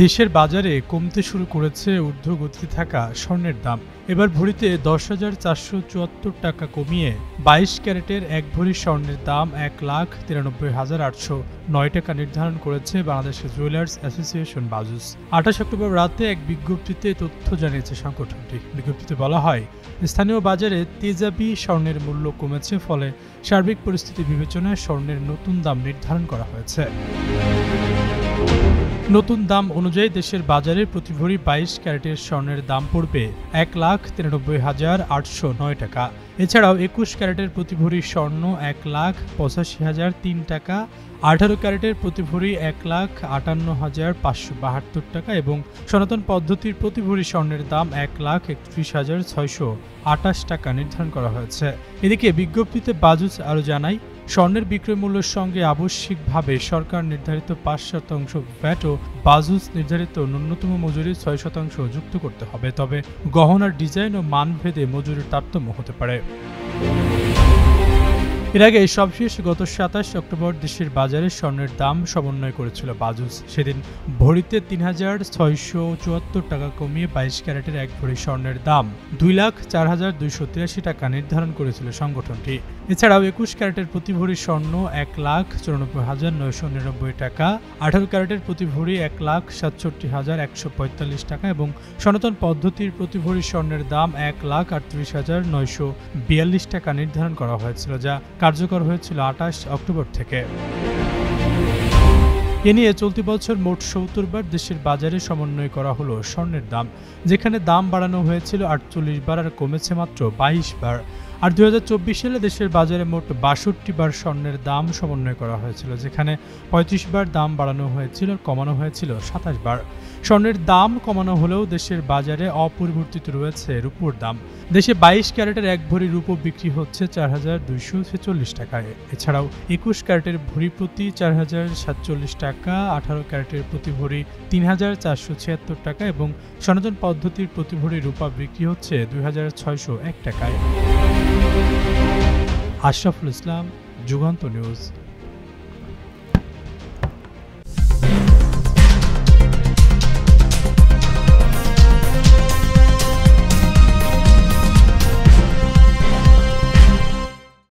দেশের বাজারে কমতে শুরু করেছে ঊর্ধ্বগতিতে থাকা স্বর্ণের দাম। এবার ভরিতে ১০,৪৭৪ টাকা কমিয়ে ২২ ক্যারেটের এক ভরি স্বর্ণের দাম ১,৯৩,৮০৯ টাকা নির্ধারণ করেছে Bangladesh jewellers association BAJUS. ২৮ October রাতে এক বিজ্ঞপ্তিতে তথ্য জানিয়েছে সংগঠনটি। বিজ্ঞপ্তিতে বলা হয়, স্থানীয় বাজারে তেজাবি স্বর্ণের মূল্য কমেছে, ফলে সার্বিক পরিস্থিতি বিবেচনায় স্বর্ণের নতুন দাম নির্ধারণ করা হয়েছে। নতুন দাম অনুযায়ী দেশের বাজারে প্রতি ভরি ২২ ক্যারেটের স্বর্ণের দাম পড়বে ১,৯৩,৮০৯ টাকা। এছাড়াও ২১ ক্যারেটের প্রতি ভরি স্বর্ণ ১,৮৫,০০৩ টাকা, ১৮ ক্যারেটের প্রতি ভরি ১,৫৮,৫৭২ টাকা এবং সনাতন পদ্ধতির প্রতি ভরি স্বর্ণের দাম ১,৩১,৬২৮ টাকা নির্ধারণ করা হয়েছে। এদিকে বিজ্ঞপ্তিতে বাজুস আরও জানায়, স্বর্ণের বিক্রয় মূল্যের সঙ্গে আবশ্যিকভাবে সরকার নির্ধারিত ৫% ভ্যাট ও বাজুস নির্ধারিত ন্যূনতম মজুরি ৬% যুক্ত করতে হবে। তবে গহনার ডিজাইন ও মানভেদে মজুরির তারতম্য হতে পারে। এর আগে সবশেষ গত ২৭ অক্টোবর দেশের বাজারে স্বর্ণের দাম সমন্বয় করেছিল বাজুস। সেদিন ভরিতে ৩,৬৭৪ টাকা কমিয়ে ২২ ক্যারেটের এক ভরি স্বর্ণের দাম ২,০৪,২৮৩ টাকা নির্ধারণ করেছিল সংগঠনটি। এছাড়াও ২১ ক্যারেটের প্রতি ভরি স্বর্ণ ১,৯৪,৯৯৯ টাকা, ১৮ ক্যারেটের প্রতি ভরি ১,৬৭,১৪৫ টাকা এবং সনাতন পদ্ধতির প্রতি ভরি স্বর্ণের দাম ১,৩৮,৯৪২ টাকা নির্ধারণ করা হয়েছিল, যা কার্যকর হয়েছিল ২৮ অক্টোবর থেকে। এ নিয়ে চলতি বছর মোট ৭০ বার দেশের বাজারে সমন্বয় করা হলো স্বর্ণের দাম, যেখানে দাম বাড়ানো হয়েছিল ৪৮ বার আর কমেছে মাত্র ২২ বার। আর ২০২৪ সালে দেশের বাজারে মোট ৬২ বার স্বর্ণের দাম সমন্বয় করা হয়েছিল, যেখানে ৩৫ বার দাম বাড়ানো হয়েছিল আর কমানো হয়েছিল ২৭ বার। স্বর্ণের দাম কমানো হলেও দেশের বাজারে অপরিবর্তিত রয়েছে রূপোর দাম। দেশে ২২ ক্যারেটের এক ভরি রূপো বিক্রি হচ্ছে ৪,২৪৬ টাকায়। এছাড়াও ২১ ক্যারেটের ভরি প্রতি ৪,০৪৭ টাকা, ১৮ ক্যারেটের প্রতি ভরি ৩,৪৭৬ টাকা এবং সনাতন পদ্ধতির প্রতি ভরি রূপা বিক্রি হচ্ছে ২,৬০১ টাকায়। আশরাফুল ইসলাম, যুগান্তর নিউজ।